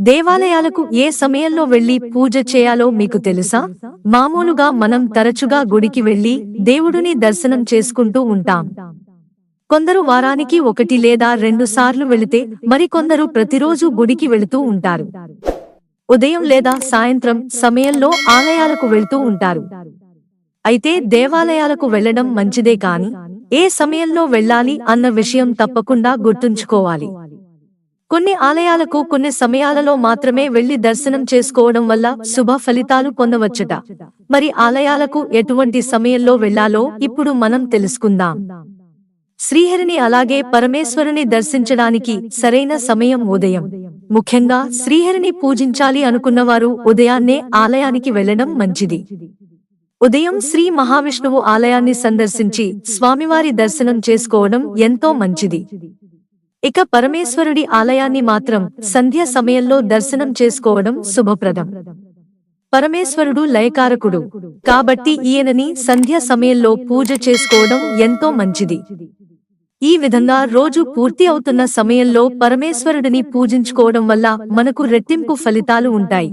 దేవాలయాలకు ఏ సమయంలో వెళ్లి పూజ చేయాలో మీకు తెలుసా? మామూలుగా మనం తరచుగా గుడికి వెళ్లి దేవుడిని దర్శనం చేసుకుంటూ ఉంటాం. కొందరు వారానికి 1 లేదా 2 సార్లు వెళితే మరికొందరు ప్రతిరోజు గుడికి వెళుతూ ఉంటారు. ఉదయం లేదా సాయంత్రం సమయంలో ఆలయాలకు వెళ్తూ ఉంటారు. అయితే దేవాలయాలకు వెళ్లడం మంచిదే కాని ఏ సమయంలో వెళ్ళాలి అన్న విషయం తప్పకుండా గుర్తుంచుకోవాలి. కొన్ని ఆలయాలకు కొన్ని సమయాలలో మాత్రమే వెళ్లి దర్శనం చేసుకోవడం వల్ల శుభ ఫలితాలు పొందవచ్చుట. మరి ఆలయాలకు ఎటువంటి సమయంలో వెళ్లాలో ఇప్పుడు మనం తెలుసుకుందాం. శ్రీహరిని అలాగే పరమేశ్వరుని దర్శించడానికి సరైన సమయం ఉదయం. ముఖ్యంగా శ్రీహరిని పూజించాలి అనుకున్నవారు ఉదయాన్నే ఆలయానికి వెళ్లడం మంచిది. ఉదయం శ్రీ మహావిష్ణువు ఆలయాన్ని సందర్శించి స్వామివారి దర్శనం చేసుకోవడం ఎంతో మంచిది. ఇక పరమేశ్వరుడి ఆలయాన్ని మాత్రం సంధ్య సమయంలో దర్శనం చేసుకోవడం శుభప్రదం. పరమేశ్వరుడు లయకారకుడు కాబట్టి ఈయనని సంధ్య సమయంలో పూజ చేసుకోవడం ఎంతో మంచిది. ఈ విధంగా రోజు పూర్తి అవుతున్న సమయంలో పరమేశ్వరుడిని పూజించుకోవడం వల్ల మనకు రెట్టింపు ఫలితాలు ఉంటాయి.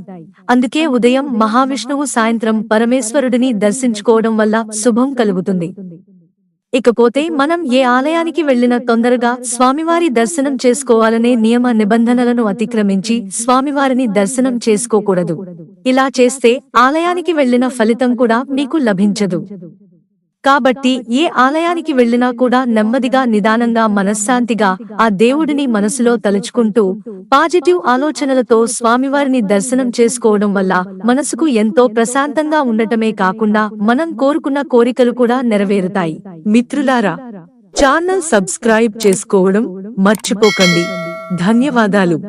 అందుకే ఉదయం మహావిష్ణువు, సాయంత్రం పరమేశ్వరుడిని దర్శించుకోవడం వల్ల శుభం కలుగుతుంది. ఇకపోతే మనం ఏ ఆలయానికి వెళ్లినా తొందరగా స్వామివారి దర్శనం చేసుకోవాలనే నియమ నిబంధనలను అతిక్రమించి స్వామివారిని దర్శనం చేసుకోకూడదు. ఇలా చేస్తే ఆలయానికి వెళ్లిన ఫలితం కూడా మీకు లభించదు. కాబట్టి ఏ ఆలయానికి వెళ్లినా కూడా నెమ్మదిగా, నిదానంగా, మనశ్శాంతిగా ఆ దేవుడిని మనసులో తలుచుకుంటూ పాజిటివ్ ఆలోచనలతో స్వామివారిని దర్శనం చేసుకోవడం వల్ల మనసుకు ఎంతో ప్రశాంతంగా ఉండటమే కాకుండా మనం కోరుకున్న కోరికలు కూడా నెరవేరుతాయి. మిత్రులారా, ఛానల్ సబ్స్క్రైబ్ చేసుకోవడం మర్చిపోకండి. ధన్యవాదాలు.